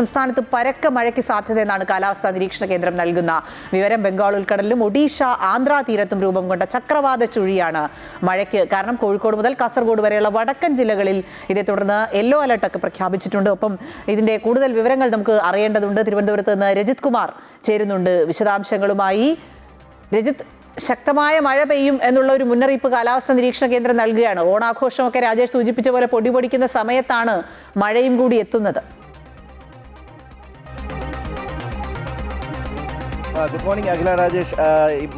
സംസ്ഥാനത്ത് പരക്കെ മഴയ്ക്ക് സാധ്യതയെന്നാണ് കാലാവസ്ഥാ നിരീക്ഷണ കേന്ദ്രം നൽകുന്ന വിവരം. ബംഗാൾ ഉൾക്കടലിലും ഒഡീഷ ആന്ധ്രാ തീരത്തും രൂപം കൊണ്ട ചക്രവാത ചുഴിയാണ് മഴയ്ക്ക് കാരണം. കോഴിക്കോട് മുതൽ കാസർഗോഡ് വരെയുള്ള വടക്കൻ ജില്ലകളിൽ ഇതേ തുടർന്ന് യെല്ലോ അലർട്ടൊക്കെ പ്രഖ്യാപിച്ചിട്ടുണ്ട്. ഒപ്പം ഇതിന്റെ കൂടുതൽ വിവരങ്ങൾ നമുക്ക് അറിയേണ്ടതുണ്ട്. തിരുവനന്തപുരത്ത് നിന്ന് രജിത് കുമാർ ചേരുന്നുണ്ട് വിശദാംശങ്ങളുമായി. രജിത്, ശക്തമായ മഴ പെയ്യും എന്നുള്ള ഒരു മുന്നറിയിപ്പ് കാലാവസ്ഥാ നിരീക്ഷണ കേന്ദ്രം നൽകുകയാണ്. ഓണാഘോഷമൊക്കെ രാജേഷ് സൂചിപ്പിച്ച പോലെ പൊടിപൊടിക്കുന്ന സമയത്താണ് മഴയും കൂടി എത്തുന്നത്. ഗുഡ് മോർണിംഗ് അഖില രാജേഷ്.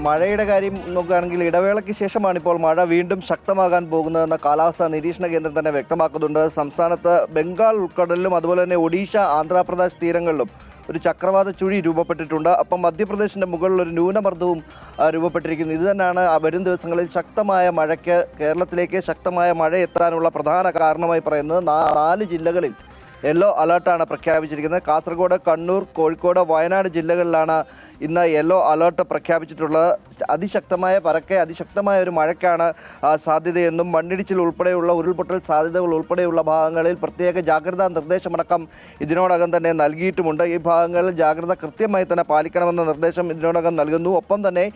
മഴയുടെ കാര്യം നോക്കുകയാണെങ്കിൽ ഇടവേളയ്ക്ക് ശേഷമാണ് ഇപ്പോൾ മഴ വീണ്ടും ശക്തമാകാൻ പോകുന്നതെന്ന കാലാവസ്ഥാ നിരീക്ഷണ കേന്ദ്രം തന്നെ വ്യക്തമാക്കുന്നുണ്ട്. സംസ്ഥാനത്ത് ബംഗാൾ ഉൾക്കടലിലും അതുപോലെ തന്നെ ഒഡീഷ ആന്ധ്രാപ്രദേശ് തീരങ്ങളിലും ഒരു ചക്രവാത ചുഴി രൂപപ്പെട്ടിട്ടുണ്ട്. അപ്പം മധ്യപ്രദേശിൻ്റെ മുകളിൽ ഒരു ന്യൂനമർദ്ദവും രൂപപ്പെട്ടിരിക്കുന്നു. ഇത് തന്നെയാണ് വരും ദിവസങ്ങളിൽ ശക്തമായ മഴയ്ക്ക് കേരളത്തിലേക്ക് ശക്തമായ മഴ എത്താനുള്ള പ്രധാന കാരണമായി പറയുന്നത്. 4 ജില്ലകളിൽ യെല്ലോ അലേർട്ടാണ് പ്രഖ്യാപിച്ചിരിക്കുന്നത്. കാസർഗോഡ്, കണ്ണൂർ, കോഴിക്കോട്, വയനാട് ജില്ലകളിലാണ് ഇന്ന് യെല്ലോ അലേർട്ട് പ്രഖ്യാപിച്ചിട്ടുള്ളത്. അതിശക്തമായ ഒരു മഴയ്ക്കാണ് സാധ്യതയെന്നും മണ്ണിടിച്ചിൽ ഉൾപ്പെടെയുള്ള ഉരുൾപൊട്ടൽ സാധ്യതകൾ ഉൾപ്പെടെയുള്ള ഭാഗങ്ങളിൽ പ്രത്യേക ജാഗ്രതാ നിർദ്ദേശമടക്കം ഇതിനോടകം തന്നെ നൽകിയിട്ടുമുണ്ട്. ഈ ഭാഗങ്ങളിൽ ജാഗ്രത കൃത്യമായി തന്നെ പാലിക്കണമെന്ന നിർദ്ദേശം ഇതിനോടകം നൽകുന്നു. ഒപ്പം തന്നെ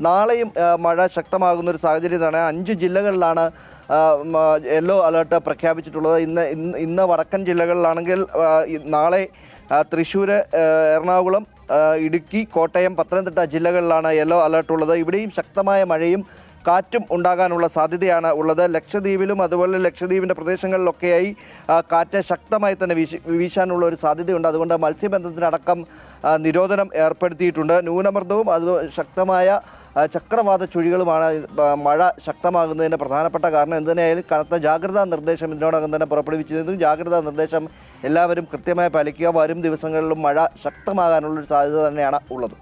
നാളെയും മഴ ശക്തമാകുന്ന ഒരു സാഹചര്യമാണ്. 5 ജില്ലകളിലാണ് യെല്ലോ അലേർട്ട് പ്രഖ്യാപിച്ചിട്ടുള്ളത്. ഇന്ന് വടക്കൻ ജില്ലകളിലാണെങ്കിൽ നാളെ തൃശ്ശൂർ, എറണാകുളം, ഇടുക്കി, കോട്ടയം, പത്തനംതിട്ട ജില്ലകളിലാണ് യെല്ലോ അലേർട്ട് ഉള്ളത്. ഇവിടെയും ശക്തമായ മഴയും കാറ്റും ഉണ്ടാകാനുള്ള സാധ്യതയാണ് ഉള്ളത്. ലക്ഷദ്വീപിലും അതുപോലെ ലക്ഷദ്വീപിൻ്റെ പ്രദേശങ്ങളിലൊക്കെയായി കാറ്റ് ശക്തമായി തന്നെ വീശാനുള്ള ഒരു സാധ്യതയുണ്ട്. അതുകൊണ്ട് മത്സ്യബന്ധനത്തിനടക്കം നിരോധനം ഏർപ്പെടുത്തിയിട്ടുണ്ട്. ന്യൂനമർദ്ദവും അത് ശക്തമായ ചക്രവാത ചുഴികളുമാണ് മഴ ശക്തമാകുന്നതിൻ്റെ പ്രധാനപ്പെട്ട കാരണം. എന്തിനായാലും കനത്ത ജാഗ്രതാ നിർദ്ദേശം ഇതിനോടകം തന്നെ പുറപ്പെടുവിച്ചിരുന്നു. ജാഗ്രതാ നിർദ്ദേശം എല്ലാവരും കൃത്യമായി പാലിക്കുക. വരും ദിവസങ്ങളിലും മഴ ശക്തമാകാനുള്ളൊരു സാധ്യത തന്നെയാണ് ഉള്ളത്.